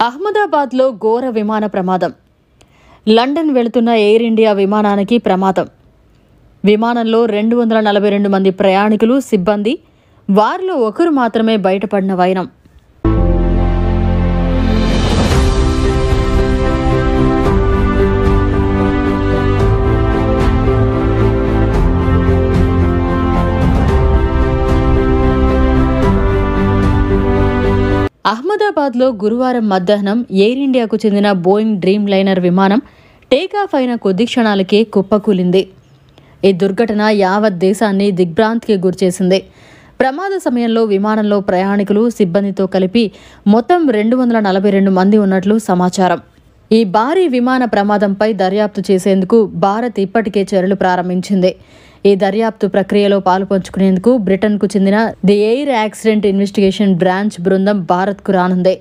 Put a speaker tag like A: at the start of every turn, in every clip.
A: అహ్మదాబాద్లో ఘోర విమాన ప్రమాదం. లండన్ వెళుతున్న ఎయిర్ ఇండియా విమానానికి ప్రమాదం. విమానంలో 242 మంది ప్రయాణికులు, సిబ్బంది. వారిలో ఒకరు మాత్రమే బయటపడిన వైనం. అహ్మదాబాద్లో గురువారం మధ్యాహ్నం ఎయిర్ ఇండియాకు చెందిన బోయింగ్ డ్రీమ్ లైనర్ విమానం టేకాఫ్ అయిన కొద్ది క్షణాలకే కుప్పకూలింది. ఈ దుర్ఘటన యావత్ దేశాన్ని దిగ్భ్రాంతికి గురిచేసింది. ప్రమాద సమయంలో విమానంలో ప్రయాణికులు, సిబ్బందితో కలిపి మొత్తం 242 మంది ఉన్నట్లు సమాచారం. ఈ భారీ విమాన ప్రమాదంపై దర్యాప్తు చేసేందుకు భారత్ ఇప్పటికే చర్యలు ప్రారంభించింది. ఈ దర్యాప్తు ప్రక్రియలో పాలుపంచుకునేందుకు బ్రిటన్కు చెందిన the air accident investigation branch బృందం భారత్కు రానుంది.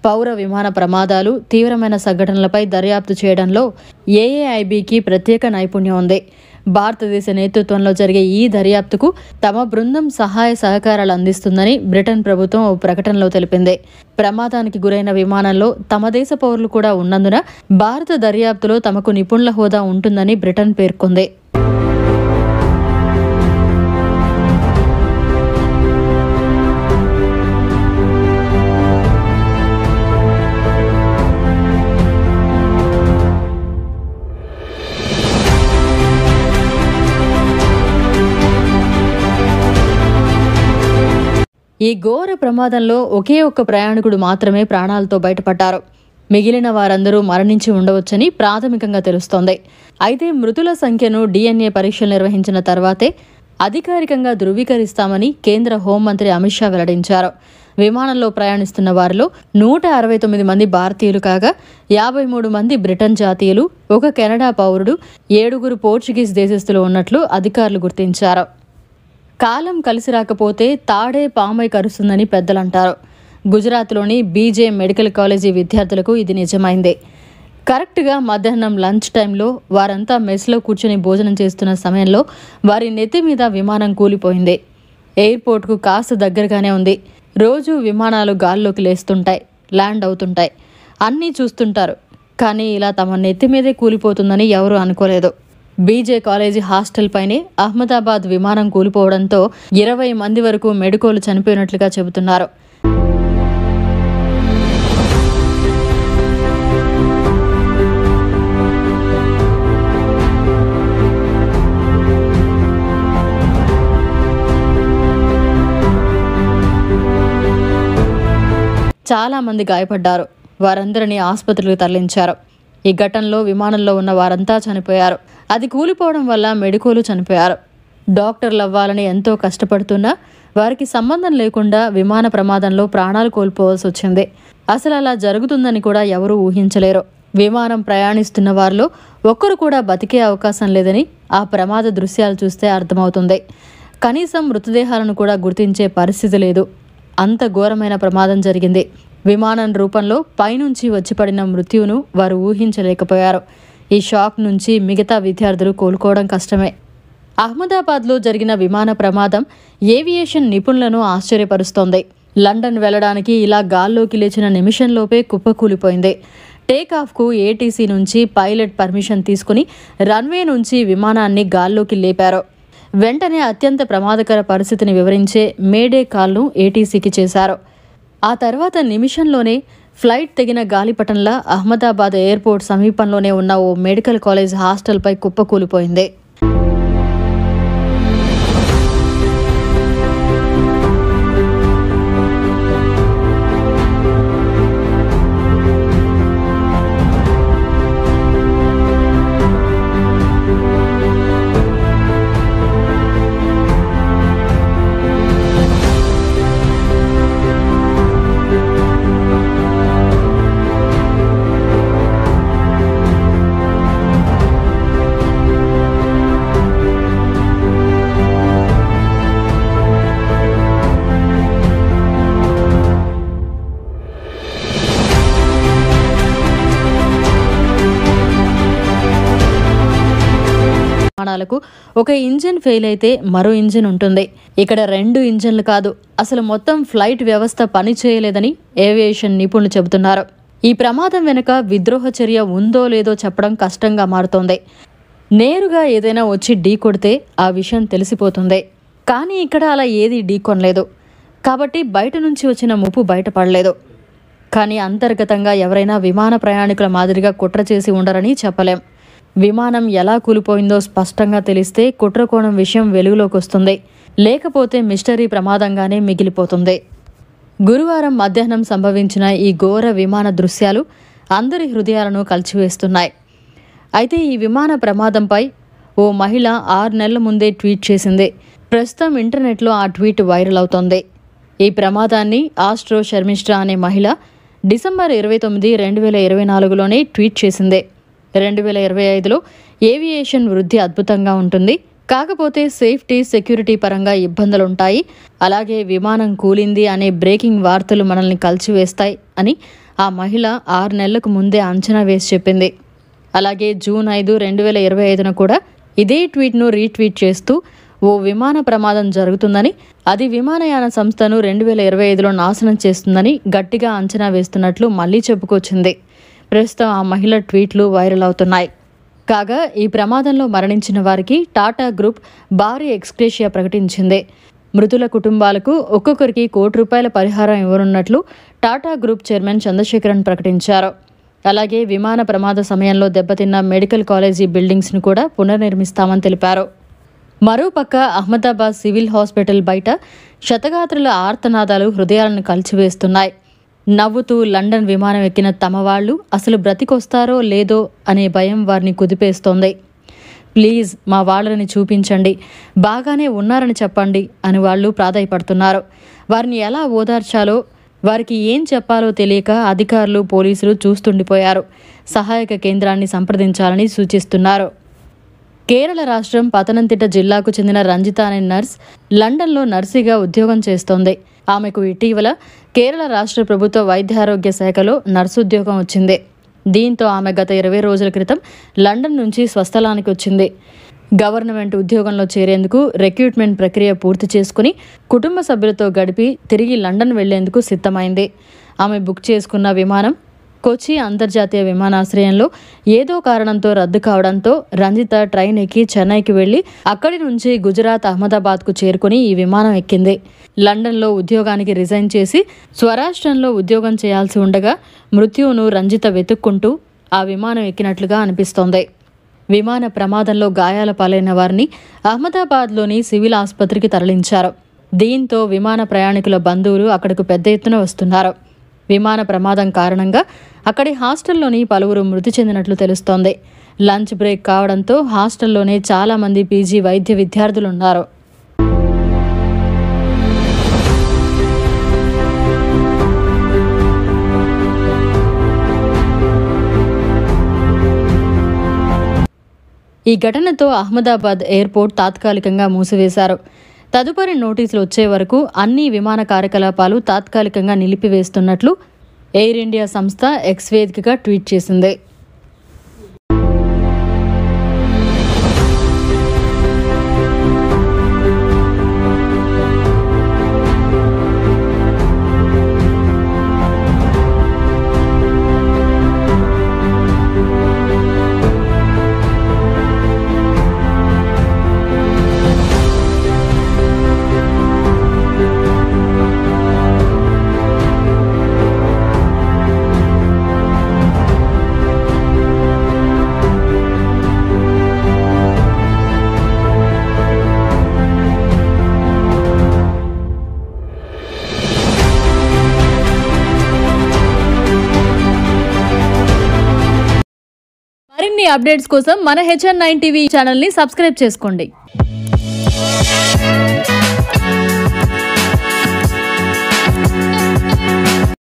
A: పౌర విమాన ప్రమాదాలు, తీవ్రమైన సంఘటనలపై దర్యాప్తు చేయడంలో ఏఏఐబీకి ప్రత్యేక నైపుణ్యం ఉంది. భారతదేశ నేతృత్వంలో జరిగే ఈ దర్యాప్తుకు తమ బృందం సహాయ సహకారాలు అందిస్తుందని బ్రిటన్ ప్రభుత్వం ఓ ప్రకటనలో తెలిపింది. ప్రమాదానికి గురైన విమానంలో తమ దేశ పౌరులు కూడా ఉన్నందున భారత దర్యాప్తులో తమకు నిపుణుల హోదా ఉంటుందని బ్రిటన్ పేర్కొంది. ఈ ఘోర ప్రమాదంలో ఒకే ఒక్క ప్రయాణికుడు మాత్రమే ప్రాణాలతో బయటపడ్డారు. మిగిలిన వారందరూ మరణించి ఉండవచ్చని ప్రాథమికంగా తెలుస్తోంది. అయితే మృతుల సంఖ్యను DNA పరీక్షలు నిర్వహించిన తర్వాతే అధికారికంగా ధృవీకరిస్తామని కేంద్ర హోంమంత్రి అమిత్ షా వెల్లడించారు. విమానంలో ప్రయాణిస్తున్న వారిలో 169 మంది భారతీయులు కాగా 53 మంది బ్రిటన్ జాతీయులు, ఒక కెనడా పౌరుడు, 7 పోర్చుగీస్ దేశస్థులు ఉన్నట్లు అధికారులు గుర్తించారు. కాలం కలిసి రాకపోతే తాడే పామై కరుస్తుందని పెద్దలంటారు. గుజరాత్లోని బీజే మెడికల్ కాలేజీ విద్యార్థులకు ఇది నిజమైంది. కరెక్ట్గా మధ్యాహ్నం లంచ్ టైంలో వారంతా మెస్లో కూర్చొని భోజనం చేస్తున్న సమయంలో వారి నెత్తి మీద విమానం కూలిపోయింది. ఎయిర్పోర్ట్కు కాస్త దగ్గరగానే ఉంది. రోజు విమానాలు గాల్లోకి లేస్తుంటాయి, ల్యాండ్ అవుతుంటాయి, అన్నీ చూస్తుంటారు. కానీ ఇలా తమ నెత్తి మీదే కూలిపోతుందని ఎవరూ అనుకోలేదు. బీజే కాలేజీ హాస్టల్ పైనే అహ్మదాబాద్ విమానం కూలిపోవడంతో 20 మంది వరకు మెడికోలు చనిపోయినట్లుగా చెబుతున్నారు. చాలా మంది గాయపడ్డారు. వారందరినీ ఆసుపత్రులకు తరలించారు. ఈ ఘటనలో విమానంలో ఉన్న వారంతా చనిపోయారు. అది కూలిపోవడం వల్ల మెడికోలు చనిపోయారు. డాక్టర్లు అవ్వాలని ఎంతో కష్టపడుతున్నా వారికి సంబంధం లేకుండా విమాన ప్రమాదంలో ప్రాణాలు కోల్పోవాల్సి వచ్చింది. అసలు అలా జరుగుతుందని కూడా ఎవరూ ఊహించలేరు. విమానం ప్రయాణిస్తున్న వారిలో ఒక్కరు కూడా బతికే అవకాశం లేదని ఆ ప్రమాద దృశ్యాలు చూస్తే అర్థమవుతుంది. కనీసం మృతదేహాలను కూడా గుర్తించే పరిస్థితి లేదు. అంత ఘోరమైన ప్రమాదం జరిగింది. విమానం రూపంలో పైనుంచి వచ్చి పడిన మృత్యువును వారు ఊహించలేకపోయారు. ఈ షాక్ నుంచి మిగతా విద్యార్థులు కోలుకోవడం కష్టమే. అహ్మదాబాద్లో జరిగిన విమాన ప్రమాదం ఏవియేషన్ నిపుణులను ఆశ్చర్యపరుస్తోంది. లండన్ వెళ్లడానికి ఇలా గాల్లోకి లేచిన నిమిషంలోపే కుప్పకూలిపోయింది. టేకాఫ్కు ఏటీసీ నుంచి పైలట్ పర్మిషన్ తీసుకుని రన్వే నుంచి విమానాన్ని గాల్లోకి లేపారు. వెంటనే అత్యంత ప్రమాదకర పరిస్థితిని వివరించే మేడే కాల్ను ఏటీసీకి చేశారు. ఆ తర్వాత నిమిషంలోనే ఫ్లైట్ తెగిన గాలిపటంలా అహ్మదాబాద్ ఎయిర్పోర్ట్ సమీపంలోనే ఉన్న ఓ మెడికల్ కాలేజ్ హాస్టల్పై కుప్పకూలిపోయింది. విమానాలకు ఒక ఇంజిన్ ఫెయిల్ అయితే మరో ఇంజిన్ ఉంటుంది. ఇక్కడ 2 ఇంజిన్లు కాదు, అసలు మొత్తం ఫ్లైట్ వ్యవస్థ పని చేయలేదని ఏవియేషన్ నిపుణులు చెబుతున్నారు. ఈ ప్రమాదం వెనుక విద్రోహ చర్య ఉందో లేదో చెప్పడం కష్టంగా మారుతోంది. నేరుగా ఏదైనా వచ్చి ఢీ కొడితే ఆ విషయం తెలిసిపోతుంది. కానీ ఇక్కడ అలా ఏదీ ఢీ కొనలేదు కాబట్టి బయట నుంచి వచ్చిన ముప్పు బయటపడలేదు. కానీ అంతర్గతంగా ఎవరైనా విమాన ప్రయాణికుల మాదిరిగా కుట్ర చేసి ఉండరని చెప్పలేం. విమానం ఎలా కూలిపోయిందో స్పష్టంగా తెలిస్తే కుట్రకోణం విషయం వెలుగులోకి వస్తుంది. లేకపోతే మిస్టరీ ప్రమాదంగానే మిగిలిపోతుంది. గురువారం మధ్యాహ్నం సంభవించిన ఈ ఘోర విమాన దృశ్యాలు అందరి హృదయాలను కలిచివేస్తున్నాయి. అయితే ఈ విమాన ప్రమాదంపై ఓ మహిళ 6 నెలల ముందే ట్వీట్ చేసింది. ప్రస్తుతం ఇంటర్నెట్లో ఆ ట్వీట్ వైరల్ అవుతోంది. ఈ ప్రమాదాన్ని ఆస్ట్రో శర్మిష్ఠా అనే మహిళ డిసెంబర్ 29, 2024లోనే ట్వీట్ చేసింది. 2025లో ఏవియేషన్ వృద్ధి అద్భుతంగా ఉంటుంది, కాకపోతే సేఫ్టీ సెక్యూరిటీ పరంగా ఇబ్బందులుంటాయి, అలాగే విమానం కూలింది అనే బ్రేకింగ్ వార్తలు మనల్ని కలిచివేస్తాయి అని ఆ మహిళ 6 నెలలకు ముందే అంచనా వేసి చెప్పింది. అలాగే జూన్ 5, 2025న కూడా ఇదే ట్వీట్ను రీట్వీట్ చేస్తూ ఓ విమాన ప్రమాదం జరుగుతుందని, అది విమానయాన సంస్థను 2025లో నాశనం చేస్తుందని గట్టిగా అంచనా వేస్తున్నట్లు మళ్లీ చెప్పుకొచ్చింది. ప్రస్తుతం ఆ మహిళ ట్వీట్లు వైరల్ అవుతున్నాయి. కాగా ఈ ప్రమాదంలో మరణించిన వారికి టాటా గ్రూప్ భారీ ఎక్స్గ్రేషియా ప్రకటించింది. మృతుల కుటుంబాలకు ఒక్కొక్కరికి ₹1 పరిహారం ఇవ్వనున్నట్లు టాటా గ్రూప్ చైర్మన్ చంద్రశేఖరన్ ప్రకటించారు. అలాగే విమాన ప్రమాద సమయంలో దెబ్బతిన్న మెడికల్ కాలేజీ బిల్డింగ్స్ను కూడా పునర్నిర్మిస్తామని తెలిపారు. మరోపక్క అహ్మదాబాద్ సివిల్ హాస్పిటల్ బయట క్షతగాత్రుల ఆర్తనాదాలు హృదయాలను కలిచివేస్తున్నాయి. నవ్వుతూ లండన్ విమానం ఎక్కిన తమ వాళ్ళు అసలు బ్రతికొస్తారో లేదో అనే భయం వారిని కుదిపేస్తోంది. ప్లీజ్ మా వాళ్ళని చూపించండి, బాగానే ఉన్నారని చెప్పండి అని వాళ్ళు ప్రాధాయపడుతున్నారు. వారిని ఎలా ఓదార్చాలో, వారికి ఏం చెప్పాలో తెలియక అధికారులు, పోలీసులు చూస్తుండిపోయారు. సహాయక కేంద్రాన్ని సంప్రదించాలని సూచిస్తున్నారు. కేరళ రాష్ట్రం పతనంతిట్ట జిల్లాకు చెందిన రంజిత అనే నర్స్ లండన్లో నర్సిగా ఉద్యోగం చేస్తోంది. ఆమెకు ఇటీవల కేరళ రాష్ట్ర ప్రభుత్వ వైద్యారోగ్య శాఖలో నర్సు ఉద్యోగం వచ్చింది. దీంతో ఆమె గత 20 రోజుల క్రితం లండన్ నుంచి స్వస్థలానికి వచ్చింది. గవర్నమెంట్ ఉద్యోగంలో చేరేందుకు రిక్రూట్మెంట్ ప్రక్రియ పూర్తి చేసుకుని కుటుంబ సభ్యులతో గడిపి తిరిగి లండన్ వెళ్లేందుకు సిద్ధమైంది. ఆమె బుక్ చేసుకున్న విమానం కొచ్చి అంతర్జాతీయ విమానాశ్రయంలో ఏదో కారణంతో రద్దు కావడంతో రంజిత ట్రైన్ ఎక్కి చెన్నైకి వెళ్లి అక్కడి నుంచి గుజరాత్ అహ్మదాబాద్కు చేరుకుని ఈ విమానం ఎక్కింది. లండన్లో ఉద్యోగానికి రిజైన్ చేసి స్వరాష్ట్రంలో ఉద్యోగం చేయాల్సి ఉండగా మృత్యువును రంజిత వెతుక్కుంటూ ఆ విమానం ఎక్కినట్లుగా అనిపిస్తోంది. విమాన ప్రమాదంలో గాయాల పాలైన వారిని అహ్మదాబాద్లోని సివిల్ ఆసుపత్రికి తరలించారు. దీంతో విమాన ప్రయాణికుల బంధువులు అక్కడకు పెద్ద ఎత్తున వస్తున్నారు. విమాన ప్రమాదం కారణంగా అక్కడి హాస్టల్లోని పలువురు మృతి చెందినట్లు తెలుస్తోంది. లంచ్ బ్రేక్ కావడంతో హాస్టల్లోనే చాలా మంది పీజీ వైద్య విద్యార్థులున్నారు. ఈ ఘటనతో అహ్మదాబాద్ ఎయిర్పోర్ట్ తాత్కాలికంగా మూసివేశారు. తదుపరి నోటీసులు వచ్చే వరకు అన్ని విమాన కార్యకలాపాలు తాత్కాలికంగా నిలిపివేస్తున్నట్లు ఎయిర్ ఇండియా సంస్థ ఎక్స్ వేదికగా ట్వీట్ చేసింది. మరిన్ని అప్డేట్స్ కోసం మన HN9 టీవీ ఛానల్ని సబ్స్క్రైబ్ చేసుకోండి.